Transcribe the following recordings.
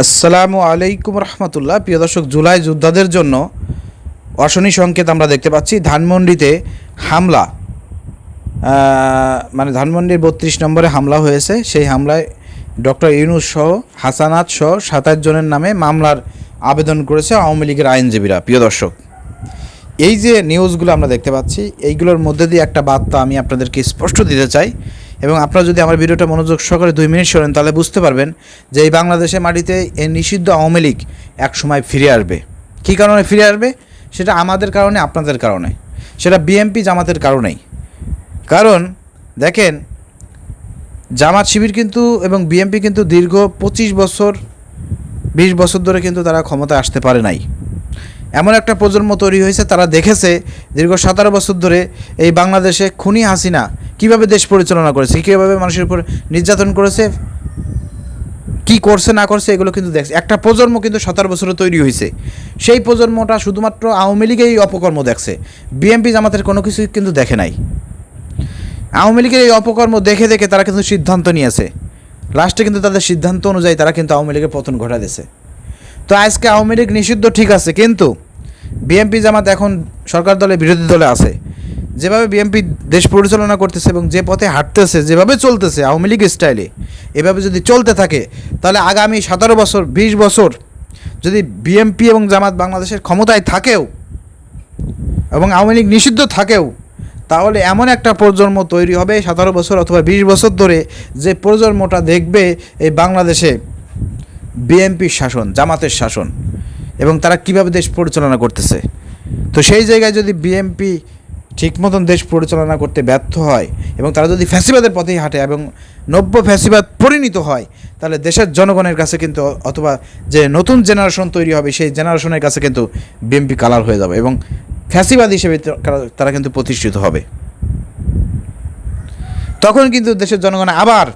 আসসালামু আলাইকুম রহমতুল্লাহ। প্রিয় দর্শক, জুলাই যোদ্ধাদের জন্য অশনি সংকেত আমরা দেখতে পাচ্ছি। ধানমন্ডিতে হামলা, ধানমন্ডির 32 নম্বরে হামলা হয়েছে। সেই হামলায় ডক্টর ইউনূস সহ হাসানাত সহ 27 জনের নামে মামলার আবেদন করেছে আওয়ামী লীগের আইনজীবীরা। প্রিয় দর্শক, এই যে নিউজগুলো আমরা দেখতে পাচ্ছি, এইগুলোর মধ্যে দিয়ে একটা বার্তা আমি আপনাদেরকে স্পষ্ট দিতে চাই, এবং আপনারা যদি আমার ভিডিওটা মনোযোগ সহকারে 2 মিনিট শোনেন তাহলে বুঝতে পারবেন যে এই বাংলাদেশের মাটিতে এই নিষিদ্ধ আওয়ামী লীগ একসময় ফিরে আসবে। কী কারণে ফিরে আসবে? সেটা আমাদের কারণে, আপনাদের কারণে, সেটা বিএনপি জামাতের কারণেই। কারণ দেখেন, জামাত শিবির কিন্তু এবং বিএনপি কিন্তু দীর্ঘ 25 বছর 20 বছর ধরে কিন্তু তারা ক্ষমতায় আসতে পারে নাই। এমন একটা প্রজন্ম তৈরি হয়েছে, তারা দেখেছে দীর্ঘ 17 বছর ধরে এই বাংলাদেশে খুনি হাসিনা কীভাবে দেশ পরিচালনা করেছে, কীভাবে মানুষের উপর নির্যাতন করেছে, কি করছে না করছে, এগুলো কিন্তু দেখছে। একটা প্রজন্ম কিন্তু 17 বছরে তৈরি হয়েছে। সেই প্রজন্মটা শুধুমাত্র আওয়ামী লীগের এই অপকর্ম দেখছে, বিএনপি জামাতের কোনো কিছুই কিন্তু দেখে নাই। আওয়ামী লীগের এই অপকর্ম দেখে দেখে তারা কিন্তু সিদ্ধান্ত নিয়েছে। লাস্টে কিন্তু তাদের সিদ্ধান্ত অনুযায়ী তারা কিন্তু আওয়ামী লীগের পতন ঘটা দিয়েছে। তো আজকে আওয়ামী লীগ নিষিদ্ধ, ঠিক আছে, কিন্তু বিএনপি জামাত এখন সরকার দলের বিরোধী দলে আছে। যেভাবে বিএনপি দেশ পরিচালনা করতেছে এবং যে পথে হাঁটতেছে, যেভাবে চলতেছে আওয়ামী লীগ স্টাইলে, এভাবে যদি চলতে থাকে তাহলে আগামী 17 বছর 20 বছর যদি বিএনপি এবং জামাত বাংলাদেশের ক্ষমতায় থাকেও এবং আওয়ামী লীগ নিষিদ্ধ থাকেও, তাহলে এমন একটা প্রজন্ম তৈরি হবে 17 বছর অথবা 20 বছর ধরে, যে প্রজন্মটা দেখবে এই বাংলাদেশে বিএনপির শাসন, জামাতের শাসন, এবং তারা কিভাবে দেশ পরিচালনা করতেছে। তো সেই জায়গায় যদি বিএনপি ঠিক মতন দেশ পরিচালনা করতে ব্যর্থ হয় এবং তারা যদি ফ্যাসিবাদের পথেই হাঁটে এবং নব্য ফ্যাসিবাদ পরিণত হয়, তাহলে দেশের জনগণের কাছে কিন্তু, অথবা যে নতুন জেনারেশন তৈরি হবে সেই জেনারেশনের কাছে কিন্তু বিএনপি কালার হয়ে যাবে এবং ফ্যাসিবাদ হিসেবে তারা কিন্তু প্রতিষ্ঠিত হবে। তখন কিন্তু দেশের জনগণ আবার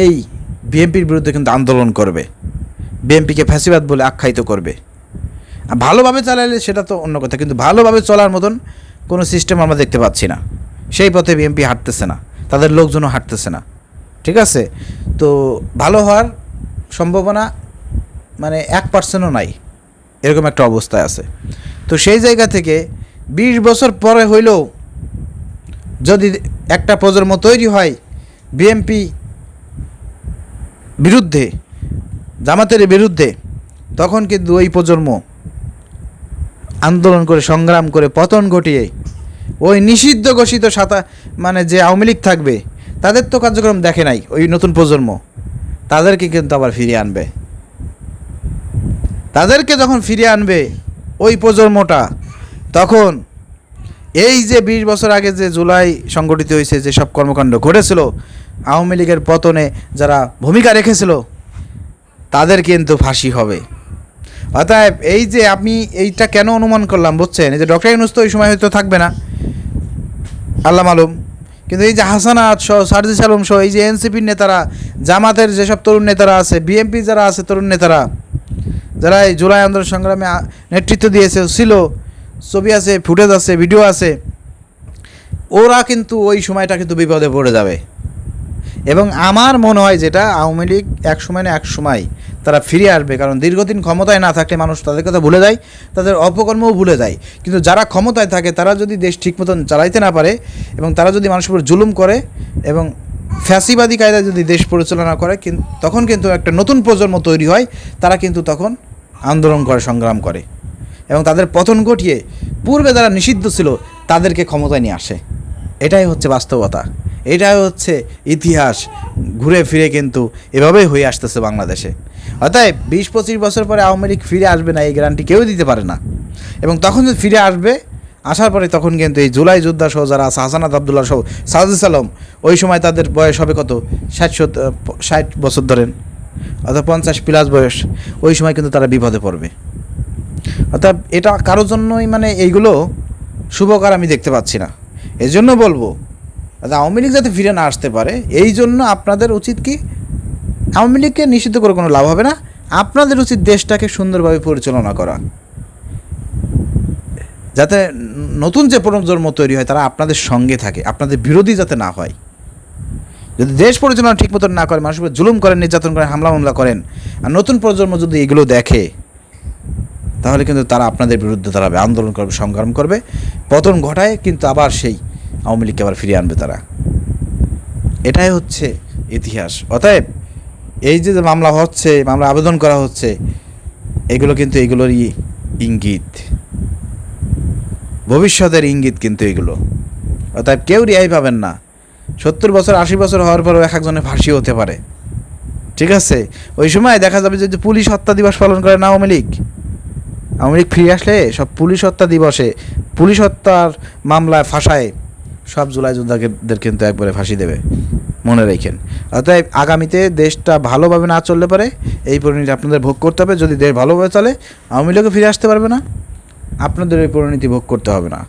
এই বিএনপির বিরুদ্ধে কিন্তু আন্দোলন করবে, বিএনপিকে ফ্যাসিবাদ বলে আখ্যায়িত করবে। ভালোভাবে চালালে সেটা তো অন্য কথা, কিন্তু ভালোভাবে চলার মতন কোনো সিস্টেম আমরা দেখতে পাচ্ছি না। সেই পথে বিএনপি হাঁটতেছে না, তাদের লোকজনও হাঁটতেছে না। ঠিক আছে, তো ভালো হওয়ার সম্ভাবনা 1% নাই, এরকম একটা অবস্থায় আছে। তো সেই জায়গা থেকে 20 বছর পরে হইলেও যদি একটা প্রজন্ম তৈরি হয় বিএনপি বিরুদ্ধে, জামাতের বিরুদ্ধে, তখন কিন্তু ওই প্রজন্ম আন্দোলন করে, সংগ্রাম করে, পতন ঘটিয়ে ওই নিষিদ্ধ ঘোষিত যে আওয়ামী লীগ থাকবে, তাদের তো কার্যক্রম দেখে নাই ওই নতুন প্রজন্ম, তাদেরকে কিন্তু আবার ফিরিয়ে আনবে। তাদেরকে যখন ফিরিয়ে আনবে ওই প্রজন্মটা, তখন এই যে 20 বছর আগে যে জুলাই সংগঠিত হয়েছে, যে সব কর্মকাণ্ড ঘটেছিল, আওয়ামী লীগের পতনে যারা ভূমিকা রেখেছিল, তাদের কিন্তু ফাঁসি হবে। অতএব এই যে আমি এইটা কেন অনুমান করলাম বুঝছেন, এই যে ডক্টর ইউনূস তো ওই সময় হয়তো থাকবে না, আল্লাহ মালুম, কিন্তু এই যে হাসানাত সহ, সারজিস আলম সহ, এই যে এনসিপির নেতারা, জামাতের যেসব তরুণ নেতারা আছে, বিএনপি যারা আছে তরুণ নেতারা, যারা এই জুলাই আন্দোলন সংগ্রামে নেতৃত্ব দিয়েছে, ছিল, ছবি আছে, ফুটেজ আছে, ভিডিও আছে, ওরা কিন্তু ওই সময়টা কিন্তু বিপদে পড়ে যাবে। এবং আমার মনে হয় যেটা আওয়ামী লীগ এক সময় না এক সময় তারা ফিরে আসবে, কারণ দীর্ঘদিন ক্ষমতায় না থাকলে মানুষ তাদের কথা ভুলে যায়, তাদের অপকর্মও ভুলে যায়। কিন্তু যারা ক্ষমতায় থাকে, তারা যদি দেশ ঠিক মতন চালাইতে না পারে এবং তারা যদি মানুষের উপর জুলুম করে এবং ফ্যাসিবাদী কায়দায় যদি দেশ পরিচালনা করে, তখন কিন্তু একটা নতুন প্রজন্ম তৈরি হয়, তারা কিন্তু তখন আন্দোলন করে, সংগ্রাম করে এবং তাদের পতন ঘটিয়ে পূর্বে যারা নিষিদ্ধ ছিল তাদেরকে ক্ষমতায় নিয়ে আসে। এটাই হচ্ছে বাস্তবতা, এটাই হচ্ছে ইতিহাস। ঘুরে ফিরে কিন্তু এভাবেই হয়ে আসতেছে বাংলাদেশে। অতএব 20-25 বছর পরে আওয়ামী লীগ ফিরে আসবে না, এই গ্যারান্টি কেউ দিতে পারে না। এবং তখন যদি ফিরে আসবে, আসার পরে তখন কিন্তু এই জুলাই যোদ্ধা সহ যারা আছে, হাসানাত আবদুল্লাহ সহ, সারজিস আলম, ওই সময় তাদের বয়স হবে কত, 60 বছর ধরেন, অর্থাৎ 50+ বয়স, ওই সময় কিন্তু তারা বিপদে পড়বে। অর্থাৎ এটা কারোর জন্যই এইগুলো শুভকার আমি দেখতে পাচ্ছি না। এই জন্য বলবো, আওয়ামী লীগ যাতে ফিরে না আসতে পারে, এই জন্য আপনাদের উচিত কি, আওয়ামী লীগকে নিষিদ্ধ করে কোনো লাভ হবে না, আপনাদের উচিত দেশটাকে সুন্দরভাবে পরিচালনা করা, যাতে নতুন যে প্রজন্ম তৈরি হয় তারা আপনাদের সঙ্গে থাকে, আপনাদের বিরোধী যাতে না হয়। যদি দেশ পরিচালনা ঠিক মতন না করে, মানুষের উপর জুলুম করেন, নির্যাতন করেন, হামলা মামলা করেন, আর নতুন প্রজন্ম যদি এগুলো দেখে, তাহলে কিন্তু তারা আপনাদের বিরুদ্ধে দাঁড়াবে, আন্দোলন করবে, সংগ্রাম করবে, পতন ঘটায় কিন্তু আবার সেই আওয়ামী লীগকে আবার ফিরিয়ে আনবে তারা। এটাই হচ্ছে ইতিহাস। অতএব এই যে মামলা হচ্ছে, মামলা আবেদন করা হচ্ছে, এগুলো কিন্তু এগুলোরই ইঙ্গিত, ভবিষ্যতের ইঙ্গিত কিন্তু এগুলো। অতএব কেউ রেহাই পাবেন না। 70 বছর 80 বছর হওয়ার পরেও এক একজনের ফাঁসি হতে পারে, ঠিক আছে? ওই সময় দেখা যাবে যে পুলিশ হত্যা দিবস পালন করে না আওয়ামী লীগ ফিরে আসলে সব পুলিশ হত্যা দিবসে পুলিশ হত্যার মামলায় ফাঁসায় সব জুলাই যোদ্ধাদের কিন্তু একবারে ফাঁসি দেবে, মনে রাখেন। অতএব আগামীতে দেশটা ভালোভাবে না চললে পারে এই পরিণতি আপনাদের ভোগ করতে হবে। যদি দেশ ভালোভাবে চলে, আওয়ামী লীগও ফিরে আসতে পারবে না, আপনাদের এই পরিণতি ভোগ করতে হবে না।